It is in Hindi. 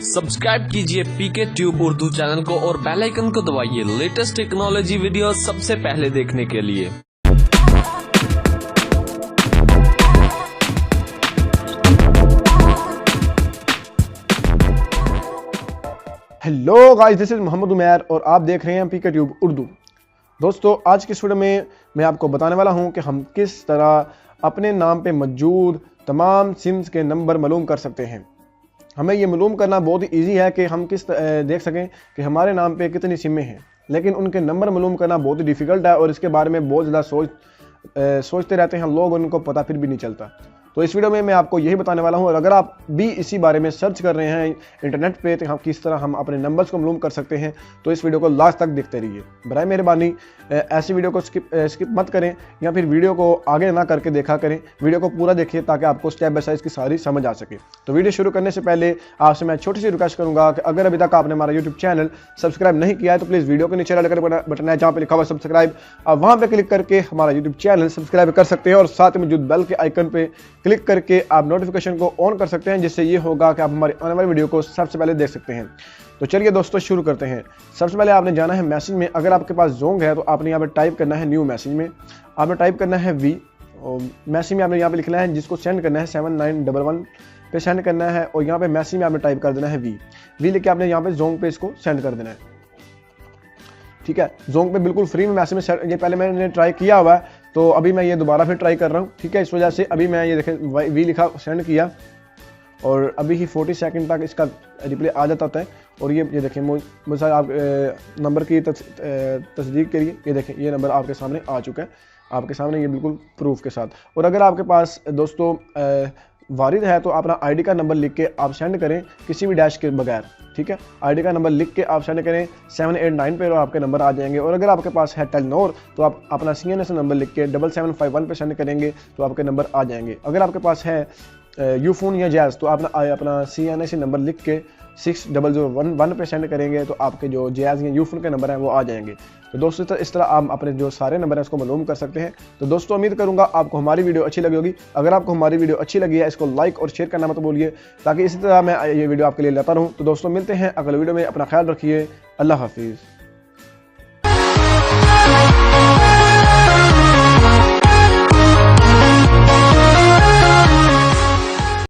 सब्सक्राइब कीजिए पीके ट्यूब उर्दू चैनल को और बेल आइकन को दबाइए लेटेस्ट टेक्नोलॉजी वीडियो सबसे पहले देखने के लिए। Hello guys, this is Mohammad Umair और आप देख रहे हैं पीके ट्यूब उर्दू। दोस्तों, आज की इस वीडियो में मैं आपको बताने वाला हूं कि हम किस तरह अपने नाम पे मौजूद तमाम सिम्स के नंबर मालूम कर सकते हैं। हमें ये मालूम करना बहुत ही ईजी है कि हम देख सकें कि हमारे नाम पे कितनी सिमें हैं, लेकिन उनके नंबर मालूम करना बहुत ही डिफ़िकल्ट है और इसके बारे में बहुत ज़्यादा सोचते रहते हैं लोग, उनको पता फिर भी नहीं चलता। तो इस वीडियो में मैं आपको यही बताने वाला हूं। और अगर आप भी इसी बारे में सर्च कर रहे हैं इंटरनेट पे तो हम किस तरह हम अपने नंबर्स को मालूम कर सकते हैं, तो इस वीडियो को लास्ट तक देखते रहिए। बराए मेहरबानी ऐसी वीडियो को स्किप मत करें या फिर वीडियो को आगे ना करके देखा करें। वीडियो को पूरा देखिए ताकि आपको स्टेप बाय स्टेप की सारी समझ आ सके। तो वीडियो शुरू करने से पहले आपसे मैं छोटी सी रिक्वेस्ट करूंगा कि अगर अभी तक आपने हमारा यूट्यूब चैनल सब्सक्राइब नहीं किया है तो प्लीज़ वीडियो के नीचे रेड कलर बटन है जहाँ पे लिखा हुआ सब्सक्राइब, आप वहाँ पे क्लिक करके हमारा यूट्यूब चैनल सब्सक्राइब कर सकते हैं और साथ ही मौजूद बेल के आइकन पे क्लिक करके आप नोटिफिकेशन को ऑन कर सकते हैं, जिससे ये होगा कि आप हमारी आने वाली वीडियो को सबसे पहले देख सकते हैं। तो चलिए दोस्तों शुरू करते हैं। सबसे पहले आपने जाना है मैसेज में। अगर आपके पास जोंग है तो आपने यहाँ पे टाइप करना है न्यू मैसेज में, आपने टाइप करना है वी और मैसेज में आपने यहाँ पे लिखना है जिसको सेंड करना है 7911 पे सेंड करना है और यहाँ पे मैसेज में आपने टाइप कर देना है वी लेके आपने यहाँ पे जोंग पे इसको सेंड कर देना है। ठीक है, जोंग पे बिल्कुल फ्री में मैसेज में, ये पहले मैंने ट्राई किया हुआ है तो अभी मैं ये दोबारा फिर ट्राई कर रहा हूँ। ठीक है, इस वजह से अभी मैं ये देखें वी लिखा सेंड किया और अभी ही 40 सेकंड तक इसका रिप्लाई आ जाता होता है। और ये देखें मुझे आप नंबर की तस्दीक करिए, ये देखें ये नंबर आपके सामने आ चुका है, आपके सामने ये बिल्कुल प्रूफ के साथ। और अगर आपके पास दोस्तों वारिद है तो अपना आईडी का नंबर लिख के आप सेंड करें किसी भी डैश के बगैर। ठीक है, आईडी का नंबर लिख के आप सेंड करें 789 पे और आपके नंबर आ जाएंगे। और अगर आपके पास है टेलीनॉर तो आप अपना CNS नंबर लिख के 7751 पे सेंड करेंगे तो आपके नंबर आ जाएंगे। अगर आपके पास है यूफोन या जैज़ तो अपना CNS नंबर लिख के 6001 पे सेंड करेंगे तो आपके जो जैज़ या यूफोन के नंबर हैं वो आ जाएंगे। तो दोस्तों इस तरह आप अपने जो सारे नंबर हैं उसको मालूम कर सकते हैं। तो दोस्तों उम्मीद करूंगा आपको हमारी वीडियो अच्छी लगी होगी। अगर आपको हमारी वीडियो अच्छी लगी है इसको लाइक और शेयर करना मत भूलिए ताकि इसी तरह मैं ये वीडियो आपके लिए लाता रहूं। तो दोस्तों मिलते हैं अगले वीडियो में, अपना ख्याल रखिए। अल्लाह हाफिज़।